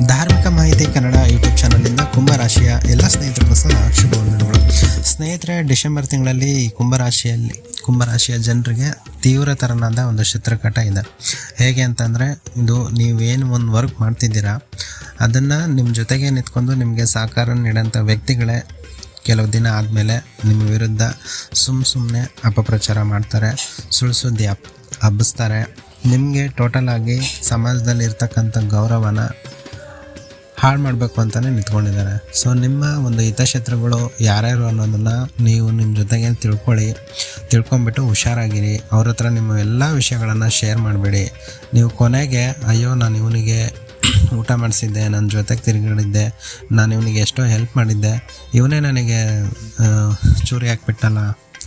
ಧಾರ್ಮಿಕ ಮಾಹಿತಿ ಕನ್ನಡ ಯೂಟ್ಯೂಬ್ ಚಾನಲಿಂದ ಕುಂಭರಾಶಿಯ ಎಲ್ಲ ಸ್ನೇಹಿತರಿಗೂ ಸಹ ಶುಭವಂದನೆಗಳು. ಸ್ನೇಹಿತರೆ, ಡಿಸೆಂಬರ್ ತಿಂಗಳಲ್ಲಿ ಈ ಕುಂಭರಾಶಿಯ ಜನರಿಗೆ ತೀವ್ರ ಥರನಾದ ಒಂದು ಚಿತ್ರಕಟ ಇದೆ. ಹೇಗೆ ಅಂತಂದರೆ, ಇದು ನೀವೇನು ಒಂದು ವರ್ಕ್ ಮಾಡ್ತಿದ್ದೀರಾ ಅದನ್ನು ನಿಮ್ಮ ಜೊತೆಗೆ ನಿಂತ್ಕೊಂಡು ನಿಮಗೆ ಸಹಕಾರ ನೀಡೋಂಥ ವ್ಯಕ್ತಿಗಳೇ ಕೆಲವು ದಿನ ಆದಮೇಲೆ ನಿಮ್ಮ ವಿರುದ್ಧ ಸುಮ್ಮನೆ ಅಪಪ್ರಚಾರ ಮಾಡ್ತಾರೆ, ಸುಳ್ಳು ಸುದ್ದಿ ಹಬ್ಬಿಸ್ತಾರೆ. ನಿಮಗೆ ಟೋಟಲ್ ಆಗಿ ಸಮಾಜದಲ್ಲಿ ಇರ್ತಕ್ಕಂಥ ಗೌರವನ ಹಾಳು ಮಾಡಬೇಕು ಅಂತಲೇ ನಿಂತ್ಕೊಂಡಿದ್ದಾರೆ. ಸೊ ನಿಮ್ಮ ಒಂದು ಹಿತಶತ್ರುಗಳು ಯಾರ್ಯಾರು ಅನ್ನೋದನ್ನು ನೀವು ನಿಮ್ಮ ಜೊತೆಗೆ ತಿಳ್ಕೊಂಬಿಟ್ಟು ಹುಷಾರಾಗಿರಿ. ಅವ್ರ ಹತ್ರ ನಿಮ್ಮ ಎಲ್ಲ ವಿಷಯಗಳನ್ನು ಶೇರ್ ಮಾಡಬೇಡಿ. ನೀವು ಕೊನೆಗೆ ಅಯ್ಯೋ ನಾನು ಇವನಿಗೆ ಊಟ ಮಾಡಿಸಿದ್ದೆ, ನನ್ನ ಜೊತೆಗೆ ತಿರುಗಾಡಿದ್ದೆ, ನಾನು ಇವನಿಗೆ ಎಷ್ಟೋ ಹೆಲ್ಪ್ ಮಾಡಿದ್ದೆ, ಇವನೇ ನನಗೆ ಚೂರಿ ಹಾಕ್ಬಿಟ್ಟನಲ್ಲ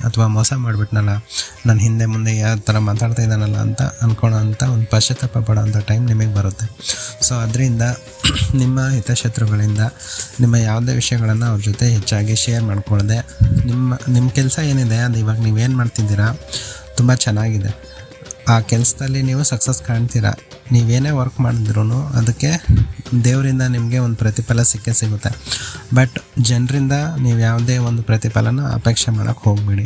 ಅಥವಾ ಮೋಸ ಮಾಡಿಬಿಟ್ನಲ್ಲ, ನನ್ನ ಹಿಂದೆ ಮುಂದೆ ಯಾವ ಥರ ಮಾತಾಡ್ತಾ ಇದ್ದಾನಲ್ಲ ಅಂತ ಅಂದ್ಕೊಳ್ಳೋಂಥ ಒಂದು ಪಶ್ಚಾತ್ತಾಪ ಪಡೋಂಥ ಟೈಮ್ ನಿಮಗೆ ಬರುತ್ತೆ. ಸೊ ಅದರಿಂದ ನಿಮ್ಮ ಹಿತಶತ್ರುಗಳಿಂದ ನಿಮ್ಮ ಯಾವುದೇ ವಿಷಯಗಳನ್ನು ಅವ್ರ ಜೊತೆ ಹೆಚ್ಚಾಗಿ ಶೇರ್ ಮಾಡ್ಕೊಳ್ಳದೆ, ನಿಮ್ಮ ಕೆಲಸ ಏನಿದೆ ಅದು ಇವಾಗ ನೀವೇನು ಮಾಡ್ತಿದ್ದೀರಾ ತುಂಬ ಚೆನ್ನಾಗಿದೆ. ಆ ಕೆಲಸದಲ್ಲಿ ನೀವು ಸಕ್ಸಸ್ ಕಾಣ್ತೀರಾ. ನೀವೇನೇ ವರ್ಕ್ ಮಾಡಿದ್ರೂ ಅದಕ್ಕೆ ದೇವರಿಂದ ನಿಮಗೆ ಒಂದು ಪ್ರತಿಫಲ ಸಿಗುತ್ತೆ. ಬಟ್ ಜನರಿಂದ ನೀವು ಯಾವುದೇ ಒಂದು ಪ್ರತಿಫಲನ ಅಪೇಕ್ಷೆ ಮಾಡೋಕ್ಕೆ ಹೋಗಬೇಡಿ.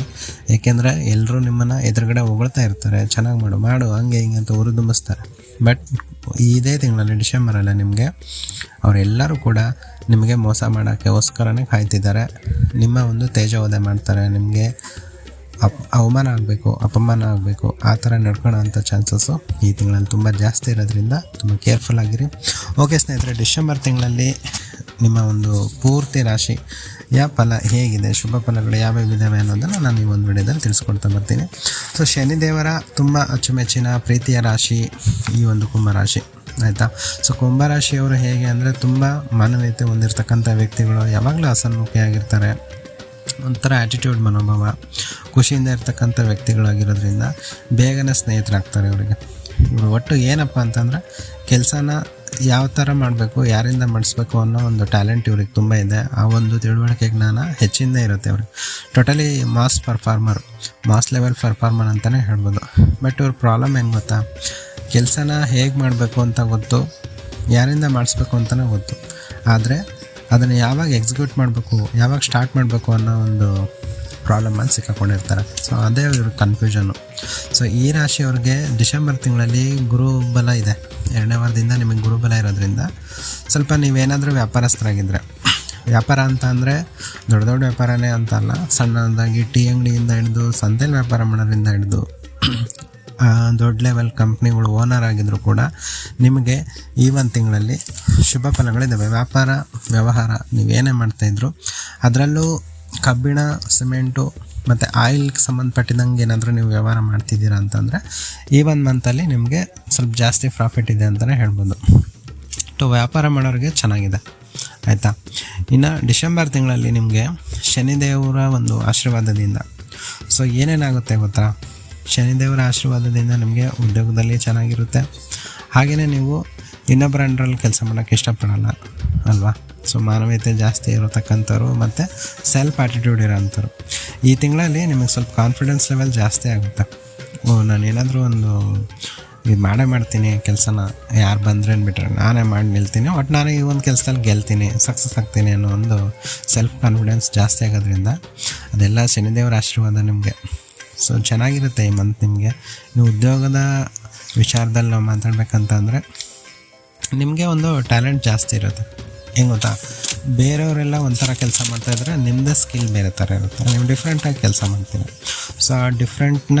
ಏಕೆಂದರೆ ಎಲ್ಲರೂ ನಿಮ್ಮನ್ನು ಎದುರುಗಡೆ ಹೊಗಳ್ತಾ ಇರ್ತಾರೆ, ಚೆನ್ನಾಗಿ ಮಾಡು ಹಂಗೆ ಹಿಂಗೆ ಅಂತ ಹುರಿದುಂಬಿಸ್ತಾರೆ. ಬಟ್ ಇದೇ ತಿಂಗಳಲ್ಲಿ ಡಿಸೆಂಬರಲ್ಲೇ ನಿಮಗೆ ಅವರೆಲ್ಲರೂ ಕೂಡ ನಿಮಗೆ ಮೋಸ ಮಾಡೋಕ್ಕೋಸ್ಕರನೇ ಕಾಯ್ತಿದ್ದಾರೆ. ನಿಮ್ಮ ಒಂದು ತೇಜೋವಧೆ ಮಾಡ್ತಾರೆ, ನಿಮಗೆ ಅವಮಾನ ಆಗಬೇಕು, ಅಪಮಾನ ಆಗಬೇಕು, ಆ ಥರ ನಡ್ಕೊಳ್ಳೋಂಥ ಚಾನ್ಸಸ್ಸು ಈ ತಿಂಗಳಲ್ಲಿ ತುಂಬ ಜಾಸ್ತಿ ಇರೋದ್ರಿಂದ ತುಂಬ ಕೇರ್ಫುಲ್ ಆಗಿರಿ. ಓಕೆ ಸ್ನೇಹಿತರೆ, ಡಿಸೆಂಬರ್ ತಿಂಗಳಲ್ಲಿ ನಿಮ್ಮ ಒಂದು ಪೂರ್ತಿ ರಾಶಿಯ ಫಲ ಹೇಗಿದೆ, ಶುಭ ಫಲಗಳು ಯಾವ್ಯಾವ ಇದ್ದಾವೆ ಅನ್ನೋದನ್ನು ನಾನು ಈ ಒಂದು ವಿಡಿಯೋದಲ್ಲಿ ತಿಳಿಸ್ಕೊಡ್ತಾ ಬರ್ತೀನಿ. ಸೊ ಶನಿದೇವರ ತುಂಬ ಅಚ್ಚುಮೆಚ್ಚಿನ ಪ್ರೀತಿಯ ರಾಶಿ ಈ ಒಂದು ಕುಂಭರಾಶಿ, ಆಯಿತಾ. ಸೊ ಕುಂಭರಾಶಿಯವರು ಹೇಗೆ ಅಂದರೆ ತುಂಬ ಮಾನವೀಯತೆ ಹೊಂದಿರತಕ್ಕಂಥ ವ್ಯಕ್ತಿಗಳು, ಯಾವಾಗಲೂ ಹಸನ್ಮುಖಿಯಾಗಿರ್ತಾರೆ, ಒಂಥರ ಆ್ಯಟಿಟ್ಯೂಡ್ ಮನೋಭಾವ, ಖುಷಿಯಿಂದ ಇರ್ತಕ್ಕಂಥ ವ್ಯಕ್ತಿಗಳಾಗಿರೋದ್ರಿಂದ ಬೇಗನೆ ಸ್ನೇಹಿತರಾಗ್ತಾರೆ ಅವರಿಗೆ. ಇವರು ಒಟ್ಟು ಏನಪ್ಪ ಅಂತಂದರೆ ಕೆಲಸನ ಯಾವ ಥರ ಮಾಡಬೇಕು, ಯಾರಿಂದ ಮಾಡಿಸ್ಬೇಕು ಅನ್ನೋ ಒಂದು ಟ್ಯಾಲೆಂಟ್ ಇವ್ರಿಗೆ ತುಂಬ ಇದೆ. ಆ ಒಂದು ತಿಳುವಳಿಕೆ ಜ್ಞಾನ ಹೆಚ್ಚಿಂದ ಇರುತ್ತೆ ಅವ್ರಿಗೆ. ಟೋಟಲಿ ಮಾಸ್ ಲೆವೆಲ್ ಪರ್ಫಾರ್ಮರ್ ಅಂತಲೇ ಹೇಳ್ಬೋದು. ಬಟ್ ಇವ್ರ ಪ್ರಾಬ್ಲಮ್ ಏನು ಗೊತ್ತಾ, ಕೆಲಸನ ಹೇಗೆ ಮಾಡಬೇಕು ಅಂತ ಗೊತ್ತು, ಯಾರಿಂದ ಮಾಡಿಸ್ಬೇಕು ಅಂತಲೇ ಗೊತ್ತು, ಆದರೆ ಅದನ್ನು ಯಾವಾಗ ಎಕ್ಸಿಕ್ಯೂಟ್ ಮಾಡಬೇಕು, ಯಾವಾಗ ಸ್ಟಾರ್ಟ್ ಮಾಡಬೇಕು ಅನ್ನೋ ಒಂದು ಪ್ರಾಬ್ಲಮಲ್ಲಿ ಸಿಕ್ಕಾಕೊಂಡಿರ್ತಾರೆ. ಸೊ ಅದೇ ಇವ್ರ ಕನ್ಫ್ಯೂಷನ್ನು. ಸೊ ಈ ರಾಶಿಯವ್ರಿಗೆ ಡಿಸೆಂಬರ್ ತಿಂಗಳಲ್ಲಿ ಗುರುಬಲ ಇದೆ. 2ನೇ ವಾರದಿಂದ ನಿಮಗೆ ಗುರುಬಲ ಇರೋದ್ರಿಂದ ಸ್ವಲ್ಪ ನೀವೇನಾದರೂ ವ್ಯಾಪಾರಸ್ಥರಾಗಿದ್ದರೆ, ವ್ಯಾಪಾರ ಅಂತ ಅಂದರೆ ದೊಡ್ಡ ವ್ಯಾಪಾರನೇ ಅಂತ ಅಲ್ಲ, ಸಣ್ಣದಾಗಿ ಟೀ ಅಂಗಡಿಯಿಂದ ಹಿಡಿದು ಸಂತೆಲಿ ವ್ಯಾಪಾರ ಮಾಡೋದ್ರಿಂದ ಹಿಡಿದು ದೊಡ್ಡ ಲೆವೆಲ್ ಕಂಪ್ನಿಗಳು ಓನರ್ ಆಗಿದ್ರು ಕೂಡ ನಿಮಗೆ ಈ ಒಂದು ತಿಂಗಳಲ್ಲಿ ಶುಭ ಫಲಗಳಿದ್ದಾವೆ. ವ್ಯಾಪಾರ ವ್ಯವಹಾರ ನೀವೇನೇ ಮಾಡ್ತಾಯಿದ್ರು, ಅದರಲ್ಲೂ ಕಬ್ಬಿಣ, ಸಿಮೆಂಟು ಮತ್ತು ಆಯಿಲ್ಗೆ ಸಂಬಂಧಪಟ್ಟಿದಂಗೆ ಏನಾದರೂ ನೀವು ವ್ಯವಹಾರ ಮಾಡ್ತಿದ್ದೀರಾ ಅಂತಂದರೆ ಈ ಒಂದು ಮಂತಲ್ಲಿ ನಿಮಗೆ ಸ್ವಲ್ಪ ಜಾಸ್ತಿ ಪ್ರಾಫಿಟ್ ಇದೆ ಅಂತಲೇ ಹೇಳ್ಬೋದು. ವ್ಯಾಪಾರ ಮಾಡೋರಿಗೆ ಚೆನ್ನಾಗಿದೆ, ಆಯಿತಾ. ಇನ್ನು ಡಿಸೆಂಬರ್ ತಿಂಗಳಲ್ಲಿ ನಿಮಗೆ ಶನಿದೇವರ ಒಂದು ಆಶೀರ್ವಾದದಿಂದ ಸೊ ಏನೇನಾಗುತ್ತೆ ಗೊತ್ತಾ, ಶನಿದೇವರ ಆಶೀರ್ವಾದದಿಂದ ನಿಮಗೆ ಉದ್ಯೋಗದಲ್ಲಿ ಚೆನ್ನಾಗಿರುತ್ತೆ. ಹಾಗೆಯೇ ನೀವು ಇನ್ನೊಬ್ಬರ ಅಂಡರಲ್ಲಿ ಕೆಲಸ ಮಾಡೋಕ್ಕೆ ಇಷ್ಟಪಡಲ್ಲ ಅಲ್ವಾ. ಸೊ ಮಾನವೀಯತೆ ಜಾಸ್ತಿ ಇರತಕ್ಕಂಥವ್ರು ಮತ್ತು ಸೆಲ್ಫ್ ಆ್ಯಟಿಟ್ಯೂಡ್ ಇರೋಂಥವ್ರು ಈ ತಿಂಗಳಲ್ಲಿ ನಿಮಗೆ ಸ್ವಲ್ಪ ಕಾನ್ಫಿಡೆನ್ಸ್ ಲೆವೆಲ್ ಜಾಸ್ತಿ ಆಗುತ್ತೆ. ನಾನು ಏನಾದರೂ ಒಂದು ಇದು ಮಾಡ್ತೀನಿ ಕೆಲಸನ, ಯಾರು ಬಂದರೆ ಅಂದ್ಬಿಟ್ರೆ ನಾನೇ ಮಾಡಿ ನಿಲ್ತೀನಿ, ಒಟ್ಟು ನಾನು ಈ ಒಂದು ಕೆಲಸದಲ್ಲಿ ಗೆಲ್ತೀನಿ, ಸಕ್ಸಸ್ ಆಗ್ತೀನಿ ಅನ್ನೋ ಒಂದು ಸೆಲ್ಫ್ ಕಾನ್ಫಿಡೆನ್ಸ್ ಜಾಸ್ತಿ ಆಗೋದ್ರಿಂದ ಅದೆಲ್ಲ ಶನಿದೇವರ ಆಶೀರ್ವಾದ ನಿಮಗೆ. ಸೊ ಚೆನ್ನಾಗಿರುತ್ತೆ ಈ ಮಂತ್ ನಿಮಗೆ. ನೀವು ಉದ್ಯೋಗದ ವಿಚಾರದಲ್ಲಿ ನಾವು ಮಾತಾಡ್ಬೇಕಂತಂದರೆ ನಿಮಗೆ ಒಂದು ಟ್ಯಾಲೆಂಟ್ ಜಾಸ್ತಿ ಇರುತ್ತೆ. ಹೆಂಗೆ ಗೊತ್ತಾ, ಬೇರೆಯವರೆಲ್ಲ ಒಂಥರ ಕೆಲಸ ಮಾಡ್ತಾಯಿದ್ರೆ ನಿಮ್ಮದೇ ಸ್ಕಿಲ್ ಬೇರೆ ಥರ ಇರುತ್ತೆ, ನೀವು ಡಿಫ್ರೆಂಟಾಗಿ ಕೆಲಸ ಮಾಡ್ತೀರ. ಸೊ ಆ ಡಿಫ್ರೆಂಟ್ನ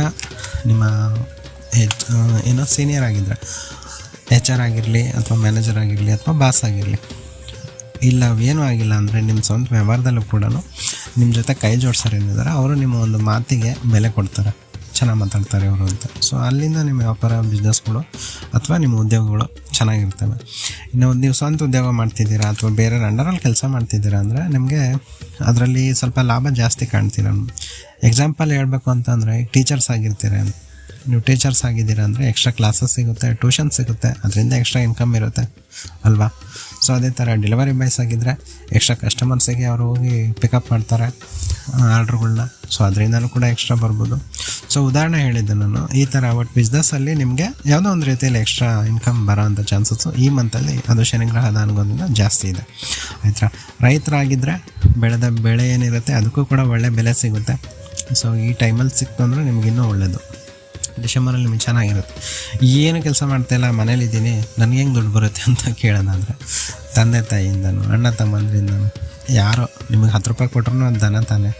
ನಿಮ್ಮ ಸೀನಿಯರ್ ಆಗಿದ್ದರೆ HR ಆಗಿರಲಿ ಅಥವಾ ಮ್ಯಾನೇಜರ್ ಆಗಿರಲಿ ಅಥವಾ ಬಾಸ್ ಆಗಿರಲಿ, ಇಲ್ಲ ಏನೂ ಆಗಿಲ್ಲ ಅಂದರೆ ನಿಮ್ಮ ಸ್ವಂತ ವ್ಯವಹಾರದಲ್ಲೂ ಕೂಡ ನಿಮ್ಮ ಜೊತೆ ಕೈ ಜೋಡಿಸೋರು ಏನಿದ್ದಾರೆ ಅವರು ನಿಮ್ಮ ಒಂದು ಮಾತಿಗೆ ಬೆಲೆ ಕೊಡ್ತಾರೆ, ಚೆನ್ನಾಗಿ ಮಾತಾಡ್ತಾರೆ ಅವರು ಅಂತ. ಸೊ ಅಲ್ಲಿಂದ ನಿಮ್ಮ ವ್ಯಾಪಾರ ಬಿಸ್ನೆಸ್ಗಳು ಅಥವಾ ನಿಮ್ಮ ಉದ್ಯೋಗಗಳು ಚೆನ್ನಾಗಿರ್ತವೆ. ಇನ್ನು ನೀವು ಸ್ವಂತ ಉದ್ಯೋಗ ಮಾಡ್ತಿದ್ದೀರಾ ಅಥವಾ ಬೇರೆ ಅಂಡರಲ್ಲಿ ಕೆಲಸ ಮಾಡ್ತಿದ್ದೀರಾ ಅಂದರೆ ನಿಮಗೆ ಅದರಲ್ಲಿ ಸ್ವಲ್ಪ ಲಾಭ ಜಾಸ್ತಿ ಕಾಣ್ತೀರ. ಎಕ್ಸಾಂಪಲ್ ಹೇಳಬೇಕು ಅಂತಂದರೆ, ಈಗ ಟೀಚರ್ಸ್ ಆಗಿರ್ತೀರ, ನೀವು ಟೀಚರ್ಸ್ ಆಗಿದ್ದೀರಾ ಅಂದರೆ ಎಕ್ಸ್ಟ್ರಾ ಕ್ಲಾಸಸ್ ಸಿಗುತ್ತೆ, ಟ್ಯೂಷನ್ ಸಿಗುತ್ತೆ, ಅದರಿಂದ ಎಕ್ಸ್ಟ್ರಾ ಇನ್ಕಮ್ ಇರುತ್ತೆ ಅಲ್ವಾ. ಸೊ ಅದೇ ಥರ ಡೆಲಿವರಿ ಬಾಯ್ಸ್ ಆಗಿದ್ದರೆ ಎಕ್ಸ್ಟ್ರಾ ಕಸ್ಟಮರ್ಸಿಗೆ ಅವರು ಹೋಗಿ ಪಿಕಪ್ ಮಾಡ್ತಾರೆ ಆರ್ಡ್ರುಗಳ್ನ. ಸೊ ಅದರಿಂದನೂ ಕೂಡ ಎಕ್ಸ್ಟ್ರಾ ಬರ್ಬೋದು. ಸೊ ಉದಾಹರಣೆ ಹೇಳಿದ್ದೆ ನಾನು. ಈ ಥರ ಒಟ್ಟು ಬಿಸ್ನೆಸ್ಸಲ್ಲಿ ನಿಮಗೆ ಯಾವುದೋ ಒಂದು ರೀತಿಯಲ್ಲಿ ಎಕ್ಸ್ಟ್ರಾ ಇನ್ಕಮ್ ಬರೋವಂಥ ಚಾನ್ಸಸ್ಸು ಈ ಮಂತಲ್ಲಿ ಅದು ಶನಿಗ್ರಹದ ಅನುಗೋದಿಂದ ಜಾಸ್ತಿ ಇದೆ ಆಯಿತಾ. ರೈತರಾಗಿದ್ದರೆ ಬೆಳೆದ ಬೆಳೆ ಏನಿರುತ್ತೆ ಅದಕ್ಕೂ ಕೂಡ ಒಳ್ಳೆ ಬೆಲೆ ಸಿಗುತ್ತೆ. ಸೊ ಈ ಟೈಮಲ್ಲಿ ಸಿಕ್ತು ಅಂದರೆ ನಿಮ್ಗೆ ಇನ್ನೂ ಒಳ್ಳೆಯದು. ಡಿಸೆಂಬರಲ್ಲಿ ನಿಮಗೆ ಚೆನ್ನಾಗಿರುತ್ತೆ. ಏನು ಕೆಲಸ ಮಾಡ್ತಾಯಿಲ್ಲ, ಮನೇಲಿದ್ದೀನಿ, ನನಗೆ ಹೆಂಗೆ ದುಡ್ಡು ಬರುತ್ತೆ ಅಂತ ಕೇಳೋಣ ಅಂದರೆ ತಂದೆ ತಾಯಿಯಿಂದನೂ ಅಣ್ಣ ತಮ್ಮಂದ್ರಿಂದನೂ ಯಾರೋ ನಿಮಗೆ 10 ರೂಪಾಯಿ ಕೊಟ್ರೂ ಅದು ದನ ತಾನೆ,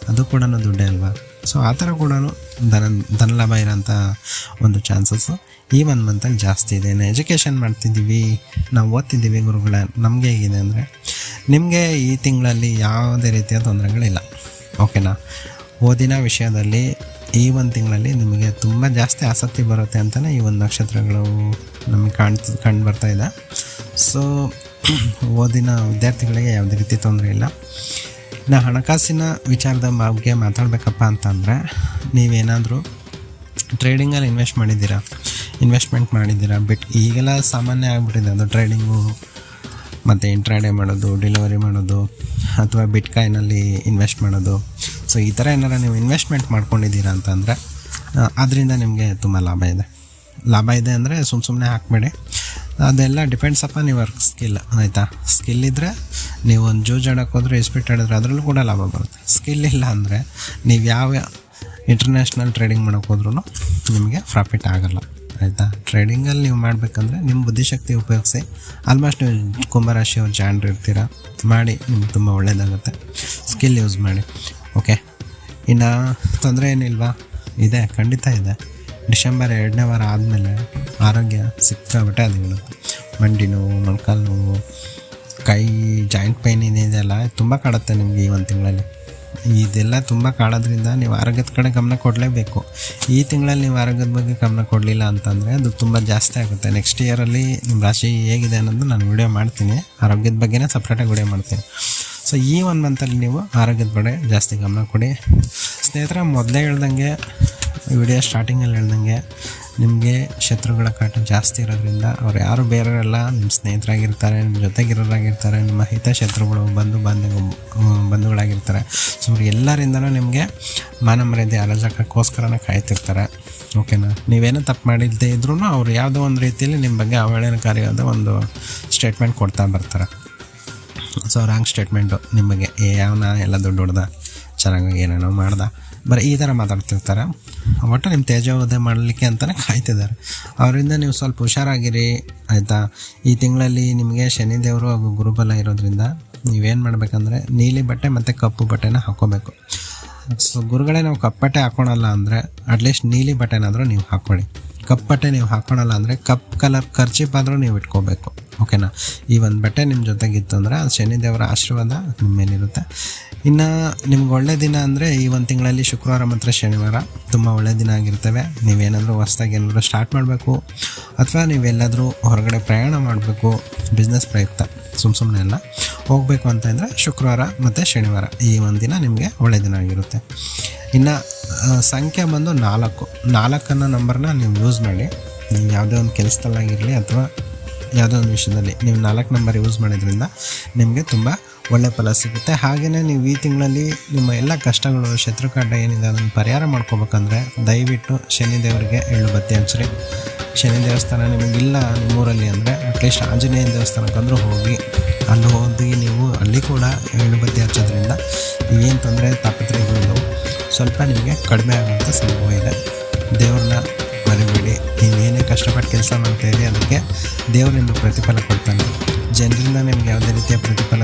ಅದು ಕೂಡ ದುಡ್ಡೇ ಅಲ್ವಾ. ಸೊ ಆ ಥರ ಕೂಡ ಧನ ಲಾಭ ಇರೋಂಥ ಒಂದು ಚಾನ್ಸಸ್ಸು ಈ ಒಂದು ಮಂತಲ್ಲಿ ಜಾಸ್ತಿ ಇದೆ. ಎಜುಕೇಷನ್ ಮಾಡ್ತಿದ್ದೀವಿ, ನಾವು ಓದ್ತಿದ್ದೀವಿ ಗುರುಗಳ, ನಮಗೆ ಹೇಗಿದೆ ಅಂದರೆ ನಿಮಗೆ ಈ ತಿಂಗಳಲ್ಲಿ ಯಾವುದೇ ರೀತಿಯ ತೊಂದರೆಗಳಿಲ್ಲ ಓಕೆನಾ. ಓದಿನ ವಿಷಯದಲ್ಲಿ ಈ ಒಂದು ತಿಂಗಳಲ್ಲಿ ನಿಮಗೆ ತುಂಬ ಜಾಸ್ತಿ ಆಸಕ್ತಿ ಬರುತ್ತೆ ಅಂತಲೇ ಈ ಒಂದು ನಕ್ಷತ್ರಗಳು ನಮಗೆ ಕಂಡು ಬರ್ತಾ ಇದೆ. ಸೊ ಓದಿನ ವಿದ್ಯಾರ್ಥಿಗಳಿಗೆ ಯಾವುದೇ ರೀತಿ ತೊಂದರೆ ಇಲ್ಲ. ಇನ್ನು ಹಣಕಾಸಿನ ವಿಚಾರದ ಬಗ್ಗೆ ಮಾತಾಡಬೇಕಪ್ಪ ಅಂತಂದರೆ ನೀವೇನಾದರೂ ಟ್ರೇಡಿಂಗಲ್ಲಿ ಇನ್ವೆಸ್ಟ್ಮೆಂಟ್ ಮಾಡಿದ್ದೀರಾ ಈಗೆಲ್ಲ ಸಾಮಾನ್ಯ ಆಗಿಬಿಟ್ಟಿದೆ ಅದು ಟ್ರೇಡಿಂಗು ಮತ್ತು ಇಂಟ್ರಾಡೇ ಮಾಡೋದು, ಡೆಲಿವರಿ ಮಾಡೋದು ಅಥವಾ ಬಿಟ್ಕಾಯಿನಲ್ಲಿ ಇನ್ವೆಸ್ಟ್ ಮಾಡೋದು. ಸೊ ಈ ಥರ ಏನಾರು ನೀವು ಇನ್ವೆಸ್ಟ್ಮೆಂಟ್ ಮಾಡ್ಕೊಂಡಿದ್ದೀರಾ ಅಂತಂದರೆ ಅದರಿಂದ ನಿಮಗೆ ತುಂಬ ಲಾಭ ಇದೆ ಅಂದರೆ ಸುಮ್ಮನೆ ಹಾಕಬೇಡಿ. ಅದೆಲ್ಲ ಡಿಪೆಂಡ್ಸ್ ಅಪ್ಪ ನೀವು ವರ್ಕ್ ಸ್ಕಿಲ್ ಆಯಿತಾ. ಸ್ಕಿಲ್ ಇದ್ದರೆ ನೀವು ಒಂದು ಜೂಜಾಡಕ್ಕೆ ಹೋದ್ರೆ ಇಸ್ಪೀಟ್ ಆಡಿದ್ರೆ ಅದರಲ್ಲೂ ಕೂಡ ಲಾಭ ಬರುತ್ತೆ. ಸ್ಕಿಲ್ ಇಲ್ಲ ಅಂದರೆ ನೀವು ಯಾವ ಇಂಟರ್ನ್ಯಾಷನಲ್ ಟ್ರೇಡಿಂಗ್ ಮಾಡೋಕ್ಕೆ ಹೋದ್ರೂ ನಿಮಗೆ ಪ್ರಾಫಿಟ್ ಆಗೋಲ್ಲ ಆಯಿತಾ. ಟ್ರೇಡಿಂಗಲ್ಲಿ ನೀವು ಮಾಡಬೇಕಂದ್ರೆ ನಿಮ್ಮ ಬುದ್ಧಿಶಕ್ತಿ ಉಪಯೋಗಿಸಿ. ಆಲ್ಮೋಸ್ಟ್ ನೀವು ಕುಂಭರಾಶಿಯವ್ರು ಜಾಣರು ಇರ್ತೀರ, ಮಾಡಿ ನಿಮ್ಗೆ ತುಂಬ ಒಳ್ಳೆಯದಾಗುತ್ತೆ. ಸ್ಕಿಲ್ ಯೂಸ್ ಮಾಡಿ ಓಕೆ. ಇನ್ನು ತೊಂದರೆ ಏನಿಲ್ವಾ? ಇದೆ, ಖಂಡಿತ ಇದೆ. ಡಿಸೆಂಬರ್ 2ನೇ ವಾರ ಆದಮೇಲೆ ಆರೋಗ್ಯ ಸಿಕ್ಕಾಬಿಟ್ಟೆ ಅದು ಬೀಳುತ್ತೆ. ಮಂಡಿ ನೋವು, ಮೊಣಕಾಲು ನೋವು, ಕೈ ಜಾಯಿಂಟ್ ಪೈನ್ ಇದೆಯಲ್ಲ ತುಂಬ ಕಾಡುತ್ತೆ ನಿಮಗೆ ಈ ಒಂದು ತಿಂಗಳಲ್ಲಿ. ಇದೆಲ್ಲ ತುಂಬ ಕಾಡೋದ್ರಿಂದ ನೀವು ಆರೋಗ್ಯದ ಕಡೆ ಗಮನ ಕೊಡಲೇಬೇಕು. ಈ ತಿಂಗಳಲ್ಲಿ ನೀವು ಆರೋಗ್ಯದ ಬಗ್ಗೆ ಗಮನ ಕೊಡಲಿಲ್ಲ ಅಂತಂದರೆ ಅದು ತುಂಬ ಜಾಸ್ತಿ ಆಗುತ್ತೆ. ನೆಕ್ಸ್ಟ್ ಇಯರಲ್ಲಿ ನಿಮ್ಮ ರಾಶಿ ಹೇಗಿದೆ ಅನ್ನೋದು ನಾನು ವಿಡಿಯೋ ಮಾಡ್ತೀನಿ, ಆರೋಗ್ಯದ ಬಗ್ಗೆನೇ ಸಪ್ರೇಟಾಗಿ ವಿಡಿಯೋ ಮಾಡ್ತೀನಿ. ಸೊ ಈ ಒಂದು ಮಂತಲ್ಲಿ ನೀವು ಆರೋಗ್ಯದ ಕಡೆ ಜಾಸ್ತಿ ಗಮನ ಕೊಡಿ ಸ್ನೇಹಿತರೆ. ಮೊದಲೇ ಹೇಳ್ದಂಗೆ ವಿಡಿಯೋ ಸ್ಟಾರ್ಟಿಂಗಲ್ಲಿ ಹೇಳ್ದಂಗೆ ನಿಮಗೆ ಶತ್ರುಗಳ ಕಾಟ ಜಾಸ್ತಿ ಇರೋದ್ರಿಂದ ಅವ್ರು ಯಾರು ಬೇರೆಯವರೆಲ್ಲ ನಿಮ್ಮ ಸ್ನೇಹಿತರಾಗಿರ್ತಾರೆ, ನಿಮ್ಮ ಜೊತೆಗಿರೋರಾಗಿರ್ತಾರೆ, ನಿಮ್ಮ ಹಿತಶತ್ರುಗಳು, ಬಂಧುಗಳಾಗಿರ್ತಾರೆ. ಸೊ ಅವ್ರು ಎಲ್ಲರಿಂದನೂ ನಿಮಗೆ ಮಾನ ಮರ್ಯಾದೆ ಅರಾಜಕಕ್ಕೋಸ್ಕರನೇ ಕಾಯ್ತಿರ್ತಾರೆ ಓಕೆನಾ. ನೀವೇನೋ ತಪ್ಪು ಮಾಡಿಲ್ಲದೆ ಇದ್ರೂ ಅವರು ಯಾವುದೋ ಒಂದು ರೀತಿಯಲ್ಲಿ ನಿಮ್ಮ ಬಗ್ಗೆ ಅವಹೇಳನಕಾರಿಯಾದ ಒಂದು ಸ್ಟೇಟ್ಮೆಂಟ್ ಕೊಡ್ತಾ ಬರ್ತಾರೆ. ಸೊ ರಾಂಗ್ ಸ್ಟೇಟ್ಮೆಂಟು ನಿಮ್ಮ ಬಗ್ಗೆ, ಯಾವನ ಎಲ್ಲ ದುಡ್ಡು ಹೊಡ್ದ, ಚೆನ್ನಾಗಿ ಏನೇನೋ ಮಾಡ್ದ, ಬರೀ ಈ ಥರ ಮಾತಾಡ್ತಿರ್ತಾರೆ. ಒಟ್ಟು ನಿಮ್ಮ ತೇಜೋವಧೆ ಮಾಡಲಿಕ್ಕೆ ಅಂತಲೇ ಕಾಯ್ತಿದ್ದಾರೆ. ಅವರಿಂದ ನೀವು ಸ್ವಲ್ಪ ಹುಷಾರಾಗಿರಿ ಆಯಿತಾ. ಈ ತಿಂಗಳಲ್ಲಿ ನಿಮಗೆ ಶನಿದೇವರು ಹಾಗೂ ಗುರುಬಲ ಇರೋದ್ರಿಂದ ನೀವೇನು ಮಾಡಬೇಕಂದ್ರೆ ನೀಲಿ ಬಟ್ಟೆ ಮತ್ತು ಕಪ್ಪು ಬಟ್ಟೆನ ಹಾಕ್ಕೋಬೇಕು. ಸೊ ಗುರುಗಳೇ ನಾವು ಕಪ್ಪು ಬಟ್ಟೆ ಹಾಕ್ಕೊಳಲ್ಲ ಅಂದರೆ ಅಟ್ಲೀಸ್ಟ್ ನೀಲಿ ಬಟ್ಟೆನಾದರೂ ನೀವು ಹಾಕ್ಕೊಳ್ಳಿ. ಕಪ್ಪು ಬಟ್ಟೆ ನೀವು ಹಾಕ್ಕೊಳಲ್ಲ ಅಂದರೆ ಕಪ್ ಕಲರ್ ಕರ್ಚೀಪ್ ಆದರೂ ನೀವು ಇಟ್ಕೋಬೇಕು ಓಕೆನಾ. ಈ ಒಂದು ಬಟ್ಟೆ ನಿಮ್ಮ ಜೊತೆಗಿತ್ತು ಅಂದರೆ ಅದು ಶನಿದೇವರ ಆಶೀರ್ವಾದ ನಿಮ್ಮ ಮೇಲಿರುತ್ತೆ. ಇನ್ನು ನಿಮ್ಗೆ ಒಳ್ಳೆ ದಿನ ಅಂದರೆ ಈ ಒಂದು ತಿಂಗಳಲ್ಲಿ ಶುಕ್ರವಾರ ಮತ್ತು ಶನಿವಾರ ತುಂಬ ಒಳ್ಳೆಯ ದಿನ ಆಗಿರ್ತವೆ. ನೀವೇನಾದರೂ ಹೊಸ್ದಾಗಿ ಏನಾದರೂ ಸ್ಟಾರ್ಟ್ ಮಾಡಬೇಕು ಅಥವಾ ನೀವೆಲ್ಲಾದರೂ ಹೊರಗಡೆ ಪ್ರಯಾಣ ಮಾಡಬೇಕು, ಬಿಸ್ನೆಸ್ ಪ್ರಯುಕ್ತ ಸುಮ್ಮನೆ ಎಲ್ಲ ಹೋಗಬೇಕು ಅಂತಂದರೆ ಶುಕ್ರವಾರ ಮತ್ತು ಶನಿವಾರ ಈ ಒಂದು ದಿನ ನಿಮಗೆ ಒಳ್ಳೆಯ ದಿನ ಆಗಿರುತ್ತೆ. ಇನ್ನು ಸಂಖ್ಯೆ ಬಂದು 4 ನಂಬರ್ನ ನೀವು ಯೂಸ್ ಮಾಡಿ. ನೀವು ಯಾವುದೇ ಒಂದು ಕೆಲಸದಲ್ಲಾಗಿರಲಿ ಅಥವಾ ಯಾವುದೋ ಒಂದು ವಿಷಯದಲ್ಲಿ ನೀವು 4 ನಂಬರ್ ಯೂಸ್ ಮಾಡೋದ್ರಿಂದ ನಿಮಗೆ ತುಂಬ ಒಳ್ಳೆಯ ಫಲ ಸಿಗುತ್ತೆ. ಹಾಗೆಯೇ ನೀವು ಈ ತಿಂಗಳಲ್ಲಿ ನಿಮ್ಮ ಎಲ್ಲ ಕಷ್ಟಗಳು, ಶತ್ರುಕಾಟ ಏನಿದೆ ಅದನ್ನು ಪರಿಹಾರ ಮಾಡ್ಕೋಬೇಕಂದ್ರೆ ದಯವಿಟ್ಟು ಶನಿದೇವರಿಗೆ ಎಳ್ಳು ಬತ್ತಿ ಹಚ್ಚಿರಿ. ಶನಿ ದೇವಸ್ಥಾನ ನಿಮಗಿಲ್ಲ ನಿಮ್ಮೂರಲ್ಲಿ ಅಂದರೆ ಅಟ್ಲೀಸ್ಟ್ ಆಂಜನೇಯ ದೇವಸ್ಥಾನಕ್ಕಂದ್ರೂ ಹೋಗಿ ನೀವು ಅಲ್ಲಿ ಕೂಡ ಎಳ್ಳು ಬತ್ತಿ ಹಚ್ಚೋದ್ರಿಂದ ಏನು ತೊಂದರೆ ತಾಪತ್ರೆಗಳು ಸ್ವಲ್ಪ ನಿಮಗೆ ಕಡಿಮೆ ಆಗುವಂಥ ಸಂಭವ ಇದೆ. ದೇವ್ರನ್ನ ಮರಿಬೇಡಿ. ನೀವೇನೇ ಕಷ್ಟಪಟ್ಟು ಕೆಲಸ ಮಾಡ್ತಾಯಿರಿ ಅದಕ್ಕೆ ದೇವರು ನಿಮಗೆ ಪ್ರತಿಫಲ ಕೊಡ್ತಾನೆ. ಜನರಿಂದ ನಿಮ್ಗೆ ಯಾವುದೇ ರೀತಿಯ ಪ್ರತಿಫಲ